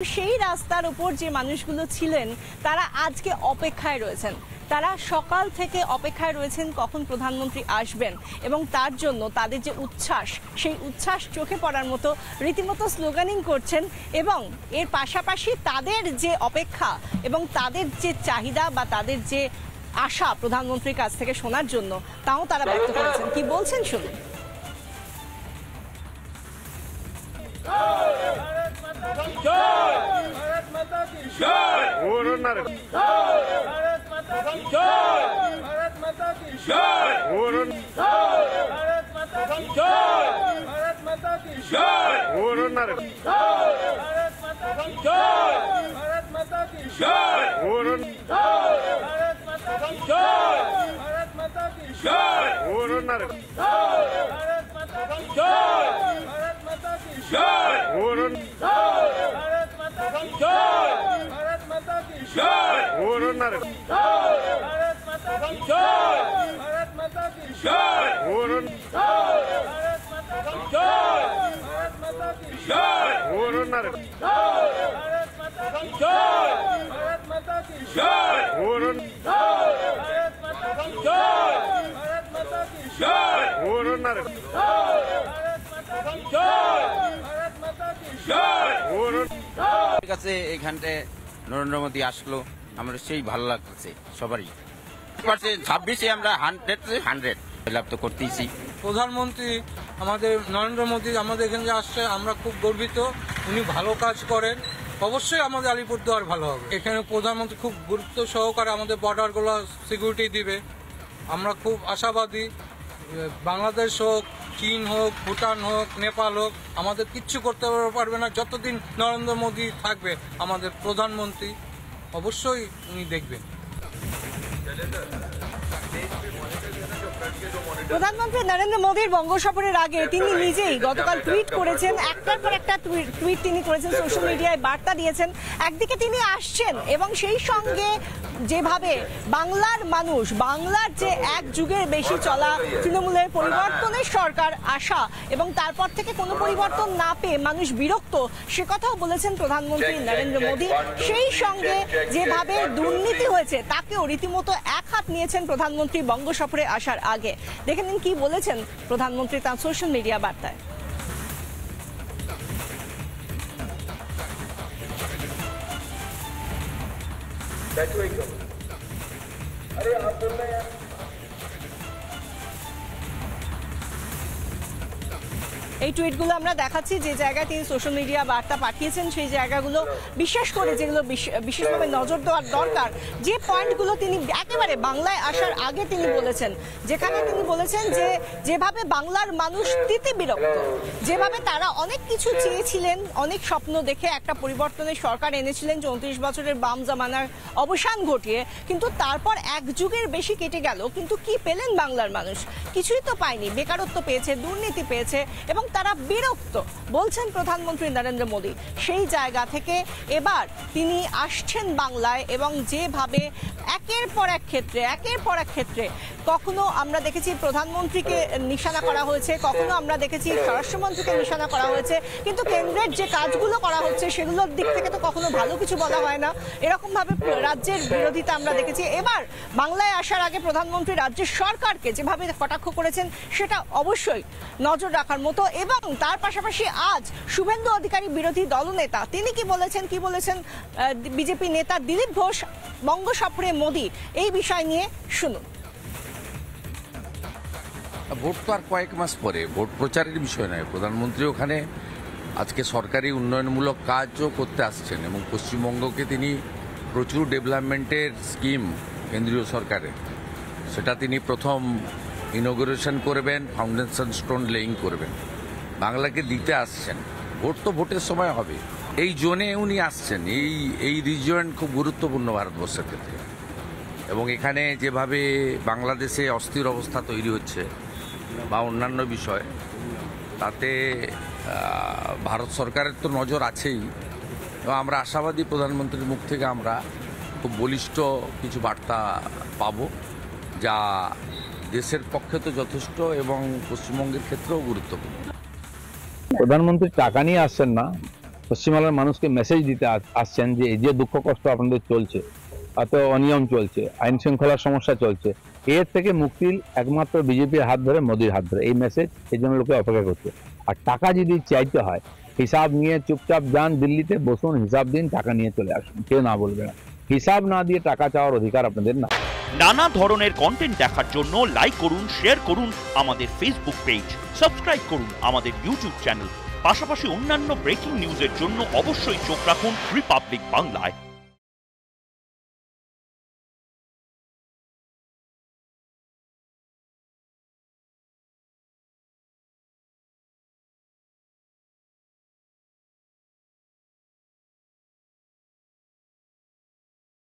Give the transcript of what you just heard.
সেই রাস্তার উপর যে মানুষগুলো ছিলেন তারা আজকে অপেক্ষায় রয়েছেন। তারা সকাল থেকে অপেক্ষায় রয়েছেন কখন প্রধানমন্ত্রী আসবেন, এবং তার জন্য তাদের যে উচ্ছ্বাস, সেই উচ্ছ্বাস চোখে পড়ার মতো রীতিমতো স্লোগানিং করছেন। এবং এর পাশাপাশি তাদের যে অপেক্ষা এবং তাদের যে চাহিদা বা তাদের যে আশা প্রধানমন্ত্রীর কাছ থেকে শোনার জন্য, তাও তারা ব্যক্ত করেছেন। কি বলছেন শুনুন। কাছে এখানটা নরেন্দ্র মোদী আসলো, আমরা সেই ভালো লাগছে সবারই। 26-এ আমরা 100 লাভ তো করতেইছি। প্রধানমন্ত্রী আমাদের নরেন্দ্র মোদী আমাদের এখানে আসছে, আমরা খুব গর্বিত। উনি ভালো কাজ করেন, অবশ্যই আমাদের আলিপুরদুয়ার ভালো হবে। এখানে প্রধানমন্ত্রী খুব গুরুত্ব সহকারে আমাদের বর্ডারগুলো সিকিউরিটি দিবে। আমরা খুব আশাবাদী। বাংলাদেশ হোক, চীন হোক, ভুটান হোক, নেপাল হোক, আমাদের কিচ্ছু করতে পারবে না যতদিন নরেন্দ্র মোদী থাকবে আমাদের প্রধানমন্ত্রী। অবশ্যই উনি দেখবেন। প্রধানমন্ত্রী নরেন্দ্র মোদীর বঙ্গ সফরের আগে তিনি নিজেই গতকাল টুইট করেছেন, একটার পর একটা টুইট তিনি করেছেন, সোশ্যাল মিডিয়ায় বার্তা দিয়েছেন। একদিকে তিনি আসছেন এবং সেই সঙ্গে যেভাবে বাংলার মানুষ, বাংলার যে এক যুগের বেশি চলা তৃণমূলের পরিবর্তনের সরকার আসা এবং তারপর থেকে কোনো পরিবর্তন না পেয়ে মানুষ বিরক্ত, সে কথাও বলেছেন প্রধানমন্ত্রী নরেন্দ্র মোদী। সেই সঙ্গে যেভাবে দুর্নীতি হয়েছে তাকেও রীতিমতো এক হাত নিয়েছেন প্রধানমন্ত্রী বঙ্গ সফরে আসার আগে। দেখে নিন কি বলেছেন প্রধানমন্ত্রী তার সোশ্যাল মিডিয়া বার্তায়। এই টুইটগুলো আমরা দেখাচ্ছি, যে জায়গায় তিনি সোশ্যাল মিডিয়া বার্তা পাঠিয়েছেন সেই জায়গাগুলো বিশেষ করে যেগুলো বিশেষভাবে নজর দেওয়ার দরকার, যে পয়েন্টগুলো তিনি একেবারে বাংলায় আসার আগে তিনি বলেছেন, যেখানে তিনি বলেছেন যে যেভাবে বাংলার মানুষ তিতি বিরক্ত, যেভাবে তারা অনেক কিছু চেয়েছিলেন, অনেক স্বপ্ন দেখে একটা পরিবর্তনের সরকার এনেছিলেন 34 বছরের বাম জামানার অবসান ঘটিয়ে, কিন্তু তারপর এক যুগের বেশি কেটে গেল, কিন্তু কি পেলেন বাংলার মানুষ? কিছুই তো পায়নি। বেকারত্ব পেয়েছে, দুর্নীতি পেয়েছে এবং তারা বিরক্ত, বলছেন প্রধানমন্ত্রী নরেন্দ্র মোদী। সেই জায়গা থেকে এবার তিনি আসছেন বাংলায় এবং যেভাবে একের পর এক ক্ষেত্রে কখনো আমরা দেখেছি প্রধানমন্ত্রীকে নিশানা করা হয়েছে, কখনো আমরা দেখেছি স্বরাষ্ট্রমন্ত্রীকে নিশানা করা হয়েছে, কিন্তু কেন্দ্রের যে কাজগুলো করা হচ্ছে সেগুলোর দিক থেকে তো কখনো ভালো কিছু বলা হয় না। এরকম ভাবে রাজ্যের বিরোধিতা আমরা দেখেছি। এবার বাংলায় আসার আগে প্রধানমন্ত্রী রাজ্যের সরকারকে যেভাবে কটাক্ষ করেছেন সেটা অবশ্যই নজর রাখার মতো। এবং তার পাশাপাশি আজ শুভেন্দু অধিকারী বিরোধী দলনেতা, তিনি কি বলেছেন বিজেপি নেতা দিলীপ ঘোষ বঙ্গ সফরে মোদী, এই বিষয় নিয়ে শুনুন। ভোট তো আর কয়েক মাস পরে, ভোট প্রচারের বিষয় নয়। প্রধানমন্ত্রী ওখানে আজকে সরকারি উন্নয়নমূলক কাজও করতে আসছেন এবং পশ্চিমবঙ্গকে তিনি প্রচুর ডেভেলপমেন্টের স্কিম কেন্দ্রীয় সরকারের, সেটা তিনি প্রথম ইনোগ্রেশন করবেন, ফাউন্ডেশন স্টোন লেইং করবেন, বাংলাকে দিতে আসছেন। ভোট তো ভোটের সময় হবে। এই জোনে উনি আসছেন। এই রিজিয়ন খুব গুরুত্বপূর্ণ ভারতবর্ষের ক্ষেত্রে, এবং এখানে যেভাবে বাংলাদেশে অস্থির অবস্থা তৈরি হচ্ছে বা অন্যান্য বিষয়, তাতে ভারত সরকারের তো নজর আছেই। এবং আমরা আশাবাদী প্রধানমন্ত্রীর মুখ থেকে আমরা খুব বলিষ্ঠ কিছু বার্তা পাব, যা দেশের পক্ষে তো যথেষ্ট এবং পশ্চিমবঙ্গের ক্ষেত্রেও গুরুত্বপূর্ণ। প্রধানমন্ত্রী টাকা নিয়ে আসছেন না, পশ্চিমবাংলার মানুষকে মেসেজ দিতে আসছেন যে এই যে দুঃখ কষ্ট আপনাদের চলছে, এত অনিয়ম চলছে, আইন শৃঙ্খলার সমস্যা চলছে, এর থেকে মুক্তির একমাত্র বিজেপির হাত ধরে, মোদির হাত ধরে। এই মেসেজ এই জন্য লোকে অপেক্ষা করছে। আর টাকা যদি চাইতে হয়, হিসাব নিয়ে চুপচাপ যান দিল্লিতে, বসুন, হিসাব দিন, টাকা নিয়ে চলে আসুন, কেউ না বলবে না। হিসাব না দিয়ে টাকা চাওয়ার অধিকার আপনাদের না। নানা ধরনের কন্টেন্ট দেখার জন্য লাইক করুন, শেয়ার করুন আমাদের ফেসবুক পেজ, সাবস্ক্রাইব করুন আমাদের ইউটিউব চ্যানেল। পাশাপাশি অন্যান্য ব্রেকিং নিউজের জন্য অবশ্যই চোখ রাখুন রিপাবলিক বাংলায়।